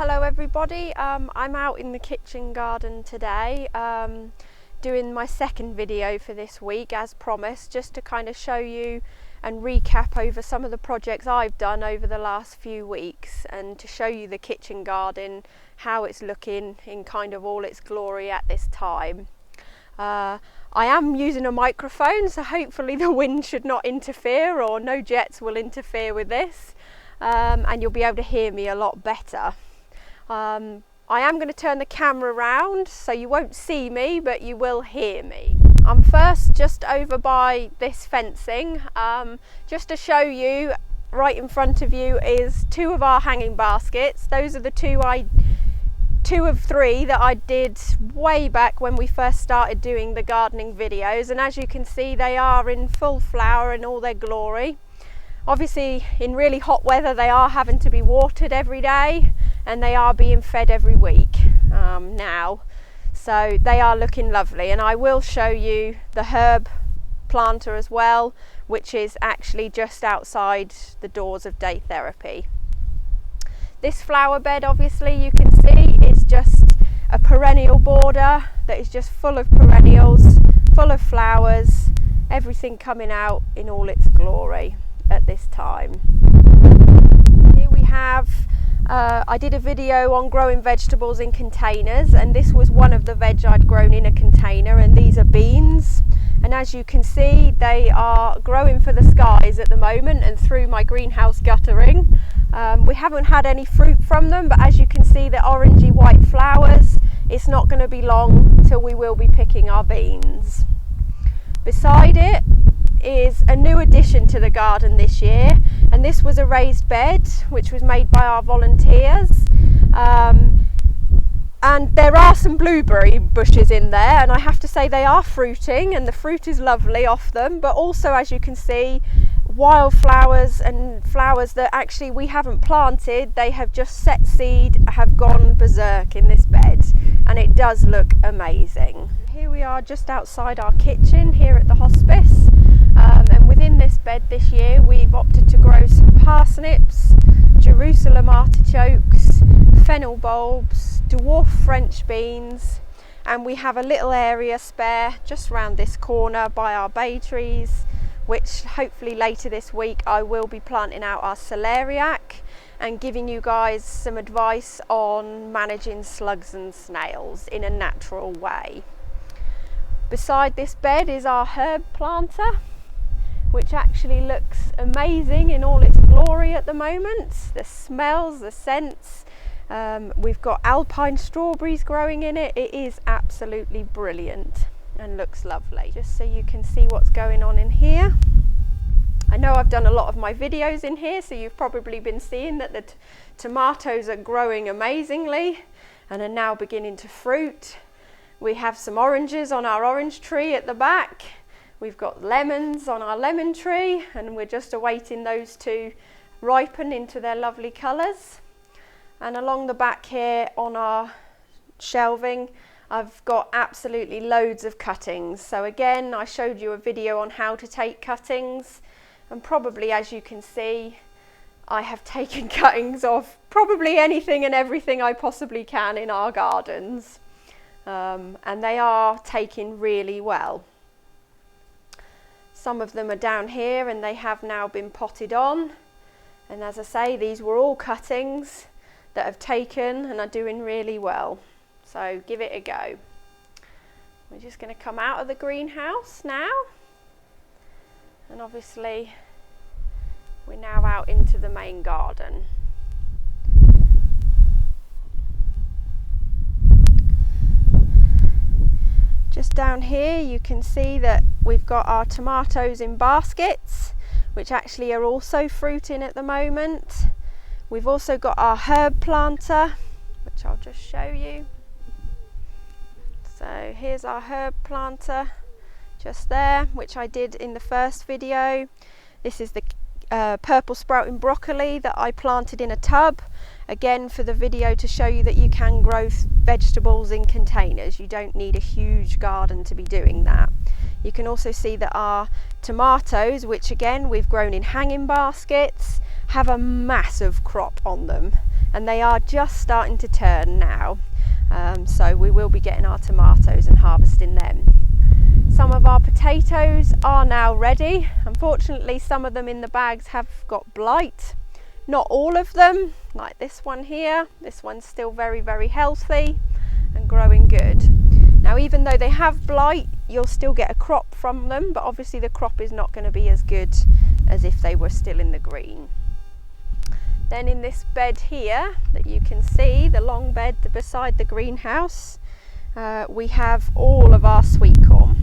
Hello everybody, I'm out in the kitchen garden today doing my second video for this week as promised, just to kind of show you and recap over some of the projects I've done over the last few weeks and to show you the kitchen garden, how it's looking in kind of all its glory at this time. I am using a microphone, so hopefully the wind should not interfere or no jets will interfere with this. And you'll be able to hear me a lot better. I am going to turn the camera around so you won't see me, but you will hear me. I'm first just over by this fencing, just to show you. Right in front of you is two of our hanging baskets. Those are the two of three that I did way back when we first started doing the gardening videos, and as you can see they are in full flower in all their glory. Obviously in really hot weather they are having to be watered every day and they are being fed every week now, so they are looking lovely. And I will show you the herb planter as well, which is actually just outside the doors of Day Therapy. This flower bed, obviously you can see, is just a perennial border that is just full of perennials, full of flowers, everything coming out in all its glory at this time. Here we have, I did a video on growing vegetables in containers, and this was one of the veg I'd grown in a container, and these are beans. And as you can see, they are growing for the skies at the moment and through my greenhouse guttering. We haven't had any fruit from them, but as you can see, the orangey white flowers. It's not going to be long till we will be picking our beans. Beside it is a new addition to the garden this year, and this was a raised bed which was made by our volunteers, and there are some blueberry bushes in there, and I have to say they are fruiting and the fruit is lovely off them, but also as you can see wildflowers and flowers that actually we haven't planted. They have just set seed, have gone berserk in this bed, and it does look amazing. Here we are just outside our kitchen here at the hospice. And within this bed this year we've opted to grow some parsnips, Jerusalem artichokes, fennel bulbs, dwarf French beans, and we have a little area spare just round this corner by our bay trees, which hopefully later this week I will be planting out our celeriac and giving you guys some advice on managing slugs and snails in a natural way. Beside this bed is our herb planter, which actually looks amazing in all its glory at the moment. The smells, the scents. We've got alpine strawberries growing in it. It is absolutely brilliant and looks lovely. Just so you can see what's going on in here. I know I've done a lot of my videos in here, so you've probably been seeing that the tomatoes are growing amazingly and are now beginning to fruit. We have some oranges on our orange tree at the back. We've got lemons on our lemon tree, and we're just awaiting those to ripen into their lovely colours. And along the back here on our shelving, I've got absolutely loads of cuttings. So again, I showed you a video on how to take cuttings, and probably as you can see, I have taken cuttings of probably anything and everything I possibly can in our gardens. And they are taking really well. Some of them are down here and they have now been potted on, and as I say, these were all cuttings that have taken and are doing really well, so give it a go. We're just going to come out of the greenhouse now, and obviously we're now out into the main garden. Just down here you can see that we've got our tomatoes in baskets, which actually are also fruiting at the moment. We've also got our herb planter, which I'll just show you. So here's our herb planter just there, which I did in the first video. This is the purple sprouting broccoli that I planted in a tub, again for the video to show you that you can grow vegetables in containers. You don't need a huge garden to be doing that. You can also see that our tomatoes, which again we've grown in hanging baskets, have a massive crop on them, and they are just starting to turn now. So we will be getting our tomatoes and harvesting them. Some of our potatoes are now ready. Unfortunately, some of them in the bags have got blight. Not all of them, like this one here. This one's still very, very healthy and growing good. Now, even though they have blight, you'll still get a crop from them, but obviously the crop is not going to be as good as if they were still in the green. Then in this bed here that you can see, the long bed beside the greenhouse, we have all of our sweet corn.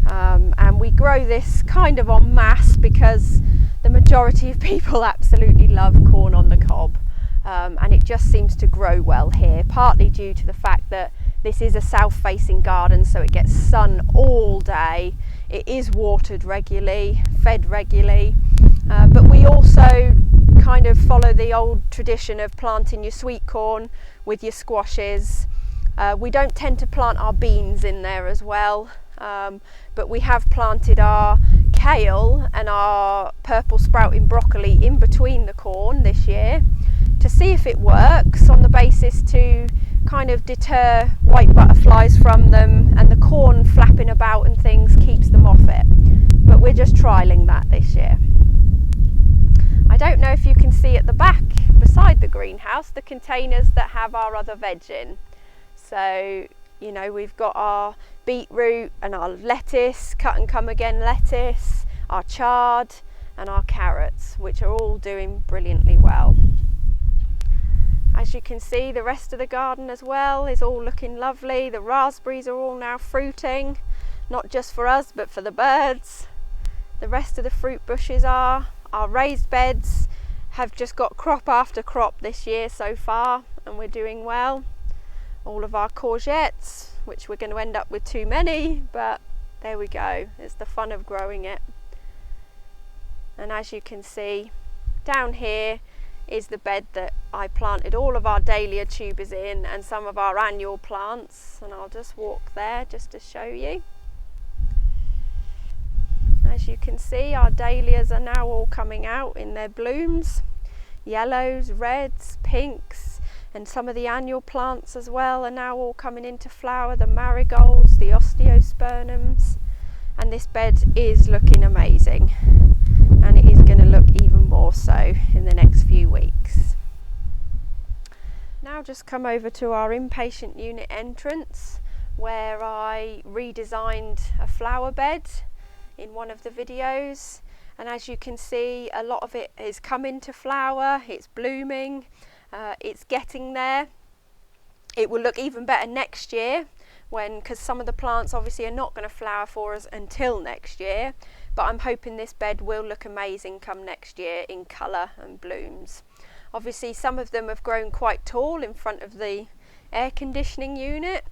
And we grow this kind of en masse because the majority of people absolutely love corn on the cob, and it just seems to grow well here, partly due to the fact that this is a south-facing garden, so it gets sun all day. It is watered regularly, fed regularly, but we also kind of follow the old tradition of planting your sweet corn with your squashes. We don't tend to plant our beans in there as well, but we have planted our kale and our purple sprouting broccoli in between the corn this year to see if it works, on the basis to kind of deter white butterflies from them, and the corn flapping about and things keeps them off it. But we're just trialling that this year. I don't know if you can see at the back beside the greenhouse the containers that have our other veg in. So, you know, we've got our beetroot and our lettuce, cut and come again lettuce, our chard and our carrots, which are all doing brilliantly well. As you can see, the rest of the garden as well is all looking lovely. The raspberries are all now fruiting, not just for us but for the birds. The rest of the fruit bushes are. Our raised beds have just got crop after crop this year so far, and we're doing well. All of our courgettes, which we're going to end up with too many, but there we go. It's the fun of growing it. And as you can see, down here is the bed that I planted all of our dahlia tubers in and some of our annual plants, and I'll just walk there just to show you. As you can see, our dahlias are now all coming out in their blooms, yellows, reds, pinks, and some of the annual plants as well are now all coming into flower, the marigolds, the osteospermums, and this bed is looking amazing, and it is going to look even more so in the next few weeks. Now just come over to our inpatient unit entrance, where I redesigned a flower bed in one of the videos, and as you can see, a lot of it is coming to flower, it's blooming, it's getting there. It will look even better next year, because some of the plants obviously are not going to flower for us until next year, but I'm hoping this bed will look amazing come next year in colour and blooms. Obviously some of them have grown quite tall in front of the air conditioning unit,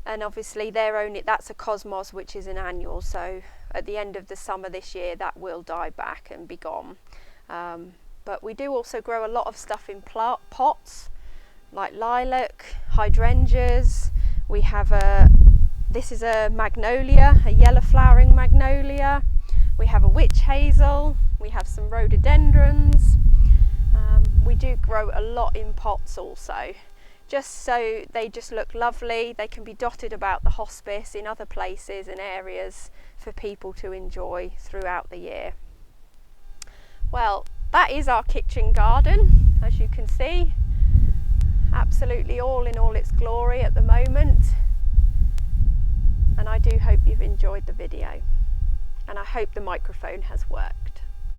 and obviously that's a cosmos, which is an annual, so at the end of the summer this year that will die back and be gone. But we do also grow a lot of stuff in pots, like lilac, hydrangeas. We have this is a magnolia, a yellow flowering magnolia. We have a witch hazel, we have some rhododendrons. We do grow a lot in pots also, just so they just look lovely. They can be dotted about the hospice in other places and areas for people to enjoy throughout the year. Well, that is our kitchen garden, as you can see, absolutely all in all its glory at the moment, and I do hope you've enjoyed the video, and I hope the microphone has worked.